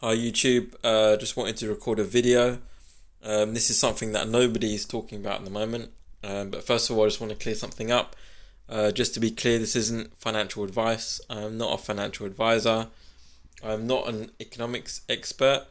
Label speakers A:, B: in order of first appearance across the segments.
A: Hi YouTube, just wanted to record a video. This is something that nobody is talking about at the moment, but first of all I just want to clear something up. Just to be clear, this isn't financial advice. I'm not a financial advisor. I'm not an economics expert,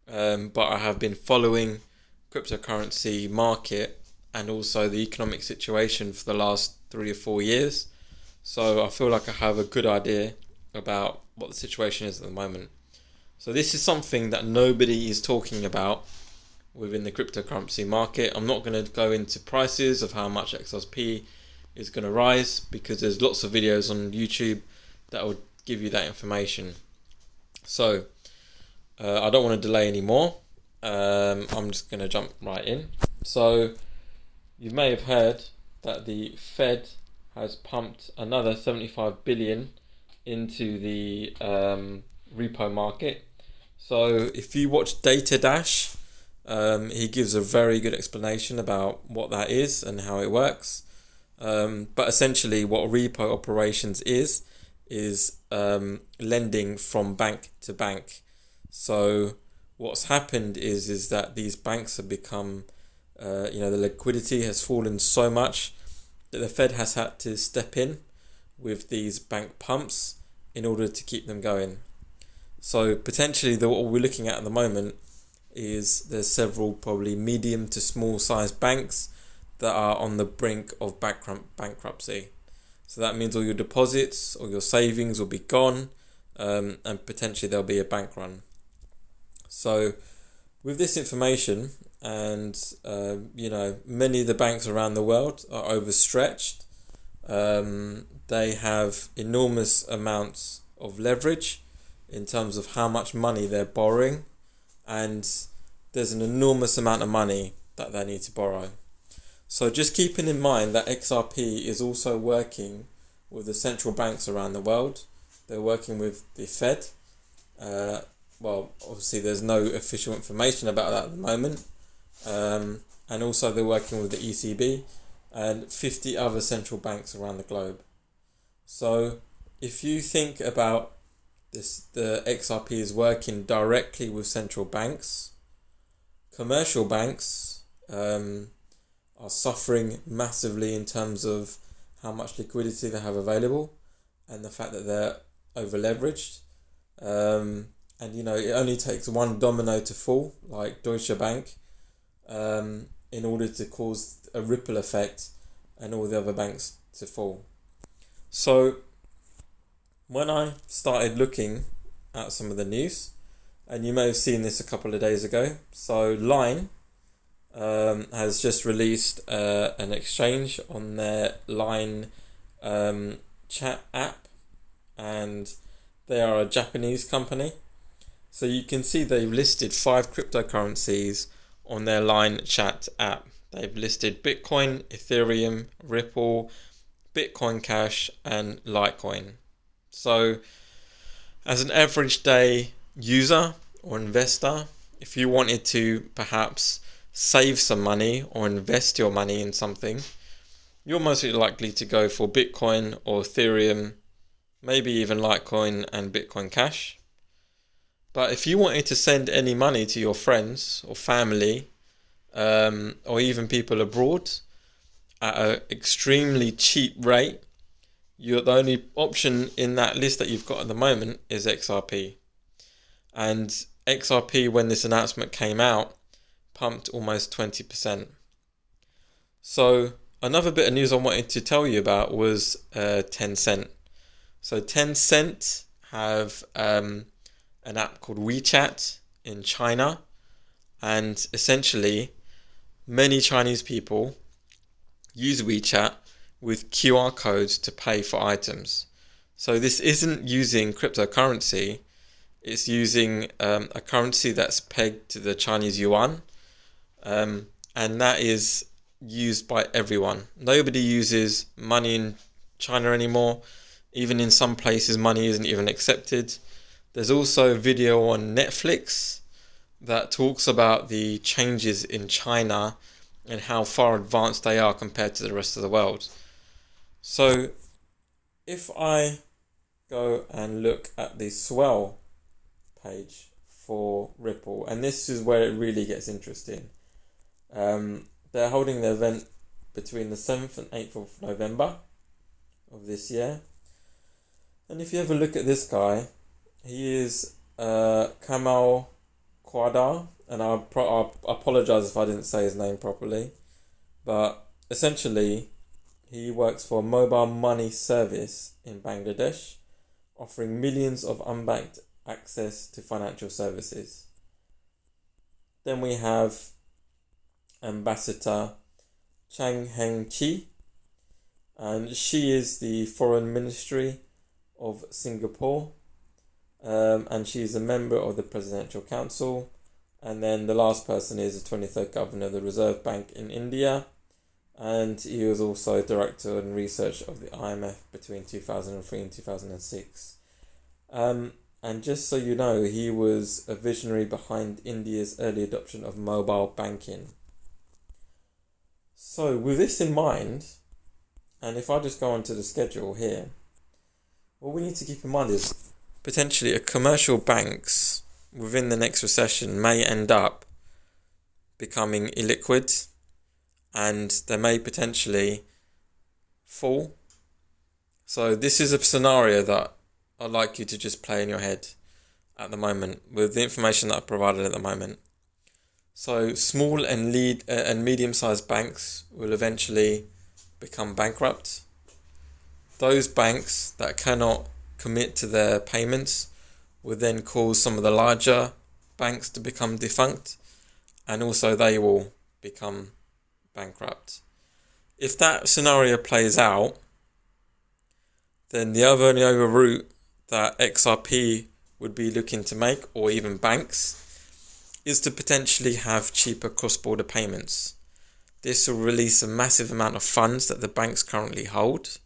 A: but I have been following cryptocurrency market and also the economic situation for the last 3 or 4 years. So I feel like I have a good idea about what the situation is at the moment. So this is something that nobody is talking about within the cryptocurrency market. I'm not going to go into prices of how much XRP is going to rise because there's lots of videos on YouTube that will give you that information. So I don't want to delay anymore. I'm just going to jump right in. So you may have heard that the Fed has pumped another 75 billion into the repo market. So if you watch Data Dash, he gives a very good explanation about what that is and how it works. But essentially what repo operations is lending from bank to bank. So what's happened is that these banks have become, the liquidity has fallen so much that the Fed has had to step in with these bank pumps in order to keep them going. So potentially what we're looking at the moment is there's several probably medium to small sized banks that are on the brink of bankruptcy. So that means all your deposits or your savings will be gone, and potentially there'll be a bank run. So with this information and many of the banks around the world are overstretched. They have enormous amounts of leverage in terms of how much money they're borrowing, and there's an enormous amount of money that they need to borrow. So just keeping in mind that XRP is also working with the central banks around the world. They're working with the Fed. Obviously there's no official information about that at the moment. And also they're working with the ECB and 50 other central banks around the globe. So if you think about this, the XRP is working directly with central banks. Commercial banks are suffering massively in terms of how much liquidity they have available and the fact that they're over leveraged. It only takes one domino to fall, like Deutsche Bank, in order to cause a ripple effect and all the other banks to fall. So when I started looking at some of the news, and you may have seen this a couple of days ago, so Line has just released an exchange on their Line chat app, and they are a Japanese company. So you can see they've listed 5 cryptocurrencies on their Line chat app. They've listed Bitcoin, Ethereum, Ripple, Bitcoin Cash, and Litecoin. So as an average day user or investor, if you wanted to perhaps save some money or invest your money in something, you're most likely to go for Bitcoin or Ethereum, maybe even Litecoin and Bitcoin Cash. But if you wanted to send any money to your friends or family, or even people abroad at an extremely cheap rate, the only option in that list that you've got at the moment is XRP. And XRP, when this announcement came out, pumped almost 20%. So another bit of news I wanted to tell you about was Tencent. So Tencent have an app called WeChat in China, and essentially many Chinese people use WeChat with QR codes to pay for items. So this isn't using cryptocurrency, it's using a currency that's pegged to the Chinese yuan, and that is used by everyone. Nobody uses money in China anymore. Even in some places money isn't even accepted. There's also a video on Netflix that talks about the changes in China and how far advanced they are compared to the rest of the world. So if I go and look at the Swell page for Ripple, and this is where it really gets interesting. They're holding the event between the 7th and 8th of November of this year. And if you have a look at this guy, he is Kamal Quadar, and I apologize if I didn't say his name properly, but essentially he works for a mobile money service in Bangladesh, offering millions of unbanked access to financial services. Then we have Ambassador Chang Heng Chi, and she is the Foreign Ministry of Singapore, and she's a member of the Presidential Council. And then the last person is the 23rd Governor of the Reserve Bank in India, and he was also Director and Research of the IMF between 2003 and 2006. And just so you know, he was a visionary behind India's early adoption of mobile banking. So with this in mind, and if I just go onto the schedule here, what we need to keep in mind is potentially commercial banks within the next recession may end up becoming illiquid, and they may potentially fall. So this is a scenario that I'd like you to just play in your head at the moment with the information that I've provided at the moment. So small and medium-sized banks will eventually become bankrupt. Those banks that cannot commit to their payments will then cause some of the larger banks to become defunct, and also they will become bankrupt. If that scenario plays out, then the only other route that XRP would be looking to make, or even banks, is to potentially have cheaper cross-border payments. This will release a massive amount of funds that the banks currently hold,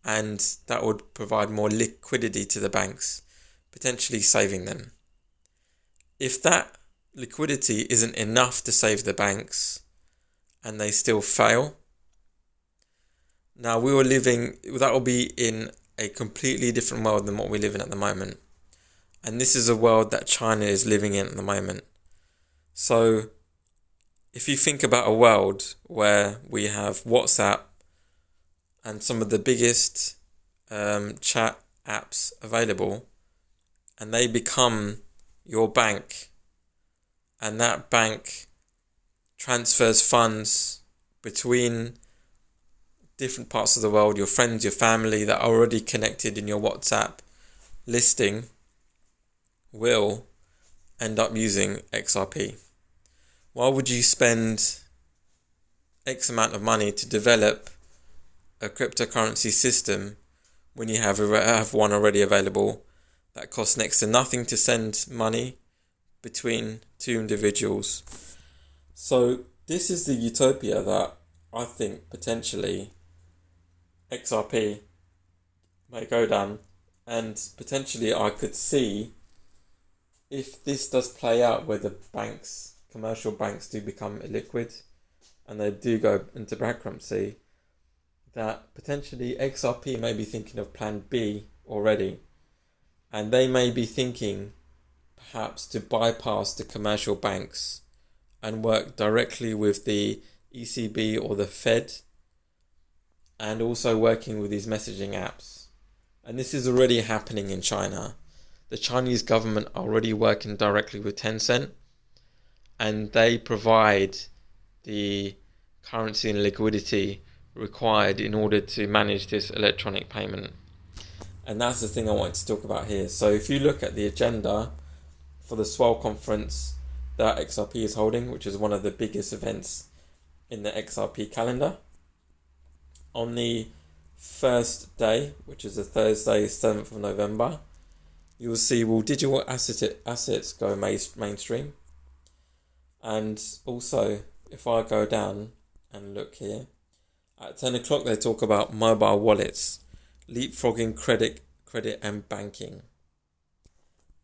A: and that would provide more liquidity to the banks, potentially saving them. If that liquidity isn't enough to save the banks and they still fail, now that will be in a completely different world than what we live in at the moment. And this is a world that China is living in at the moment. So if you think about a world where we have WhatsApp and some of the biggest chat apps available, and they become your bank, and that bank transfers funds between different parts of the world, your friends, your family that are already connected in your WhatsApp listing will end up using XRP. Why would you spend X amount of money to develop a cryptocurrency system when you have one already available that costs next to nothing to send money between two individuals? So this is the utopia that I think potentially XRP may go down, and potentially I could see, if this does play out where the commercial banks do become illiquid and they do go into bankruptcy, that potentially XRP may be thinking of plan B already, and they may be thinking perhaps to bypass the commercial banks and work directly with the ECB or the Fed, and also working with these messaging apps. And this is already happening in China. The Chinese government are already working directly with Tencent, and they provide the currency and liquidity required in order to manage this electronic payment. And that's the thing I wanted to talk about here. So if you look at the agenda for the Swell conference that XRP is holding, which is one of the biggest events in the XRP calendar, on the first day, which is a Thursday, 7th of November, you will see, will digital assets go mainstream? And also, if I go down and look here, at 10 o'clock they talk about mobile wallets, leapfrogging credit and banking.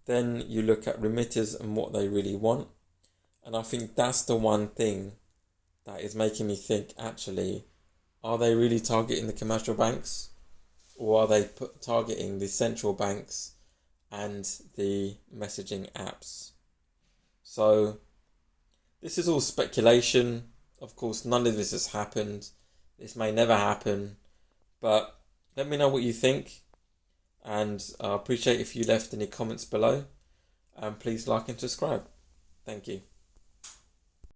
A: Then you look at remitters and what they really want. And I think that's the one thing that is making me think, actually, are they really targeting the commercial banks, or are they targeting the central banks and the messaging apps. So this is all speculation. Of course, none of this has happened. This may never happen, but let me know what you think, and I appreciate if you left any comments below, and please like and subscribe. Thank you.